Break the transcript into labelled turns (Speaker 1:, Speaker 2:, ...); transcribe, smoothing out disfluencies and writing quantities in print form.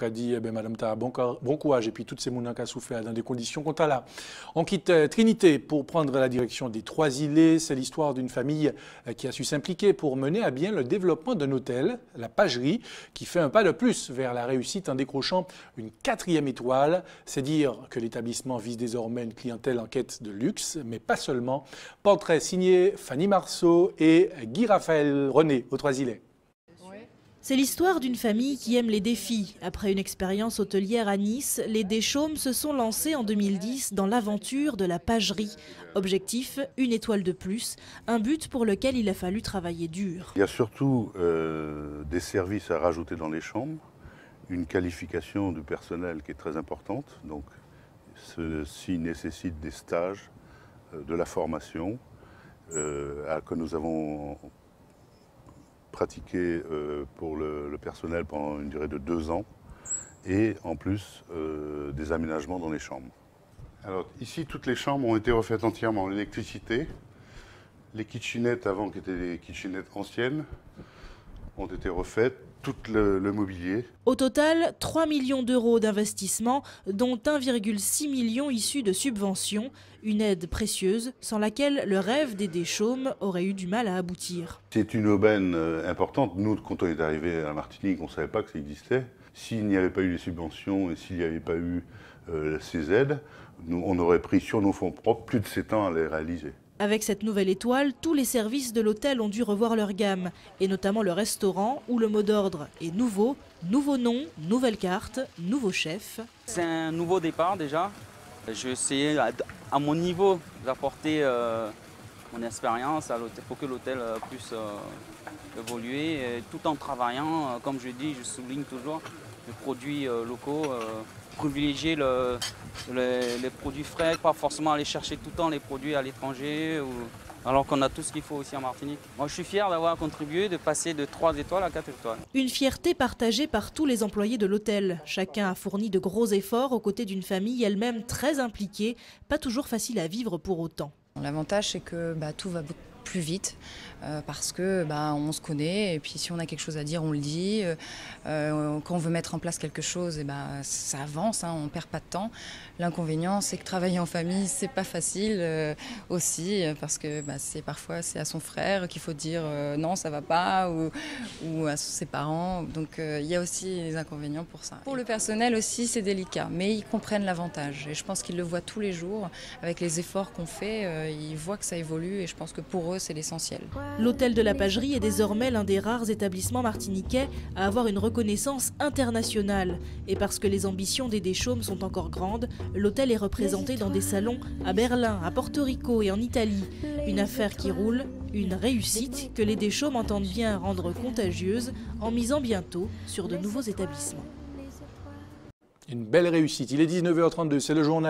Speaker 1: dit, Madame Ta, bon courage, et puis toutes ces mounins qui ont souffert dans des conditions qu'on là. On quitte Trinité pour prendre la direction des Trois-Îlets. C'est l'histoire d'une famille qui a su s'impliquer pour mener à bien le développement d'un hôtel, la Pagerie, qui fait un pas de plus vers la réussite en décrochant une 4e étoile. C'est dire que l'établissement vise désormais une clientèle en quête de luxe, mais pas seulement. Portrait signé Fanny Marceau et Guy Raphaël René aux Trois-Îlets.
Speaker 2: C'est l'histoire d'une famille qui aime les défis. Après une expérience hôtelière à Nice, les Deschaumes se sont lancés en 2010 dans l'aventure de la Pagerie. Objectif, une étoile de plus, un but pour lequel il a fallu travailler dur.
Speaker 3: Il y a surtout des services à rajouter dans les chambres, une qualification du personnel qui est très importante. Donc, ceci nécessite des stages, de la formation que nous avons pratiqué pour le personnel pendant une durée de 2 ans et en plus des aménagements dans les chambres. Alors ici, toutes les chambres ont été refaites entièrement en électricité. Les kitchenettes avant, qui étaient des kitchenettes anciennes, ont été refaites, tout le mobilier.
Speaker 2: Au total, 3 millions d'euros d'investissement, dont 1,6 million issus de subventions. Une aide précieuse sans laquelle le rêve des Deschaumes aurait eu du mal à aboutir.
Speaker 3: C'est une aubaine importante. Nous, quand on est arrivé à la Martinique, on ne savait pas que ça existait. S'il n'y avait pas eu les subventions et s'il n'y avait pas eu ces aides, nous, on aurait pris sur nos fonds propres plus de 7 ans à les réaliser.
Speaker 2: Avec cette nouvelle étoile, tous les services de l'hôtel ont dû revoir leur gamme, et notamment le restaurant où le mot d'ordre est nouveau, nouveau nom, nouvelle carte, nouveau chef.
Speaker 4: C'est un nouveau départ déjà. Je vais essayer à mon niveau d'apporter mon expérience à l'hôtel pour que l'hôtel puisse évoluer, tout en travaillant, comme je dis, je souligne toujours, les produits locaux, privilégier les produits frais, pas forcément aller chercher tout le temps les produits à l'étranger, alors qu'on a tout ce qu'il faut aussi en Martinique. Moi je suis fier d'avoir contribué, de passer de 3 étoiles à 4 étoiles.
Speaker 2: Une fierté partagée par tous les employés de l'hôtel. Chacun a fourni de gros efforts aux côtés d'une famille elle-même très impliquée, pas toujours facile à vivre pour autant.
Speaker 5: L'avantage c'est que tout va beaucoup plus vite parce que on se connaît et puis si on a quelque chose à dire on le dit. Quand on veut mettre en place quelque chose ça avance, on ne perd pas de temps. L'inconvénient c'est que travailler en famille c'est pas facile aussi parce que parfois c'est à son frère qu'il faut dire non ça va pas ou à ses parents, donc il y a aussi les inconvénients pour ça. Pour le personnel aussi c'est délicat mais ils comprennent l'avantage et je pense qu'ils le voient tous les jours avec les efforts qu'on fait, ils voient que ça évolue et je pense que pour eux c'est l'essentiel.
Speaker 2: L'hôtel de la Pagerie est désormais l'un des rares établissements martiniquais à avoir une reconnaissance internationale. Et parce que les ambitions des Deschaumes sont encore grandes, l'hôtel est représenté dans des salons à Berlin, à Porto Rico et en Italie. Une affaire qui roule, une réussite que les Deschaumes entendent bien rendre contagieuse en misant bientôt sur de nouveaux établissements.
Speaker 1: Une belle réussite. Il est 19h32, c'est le journal.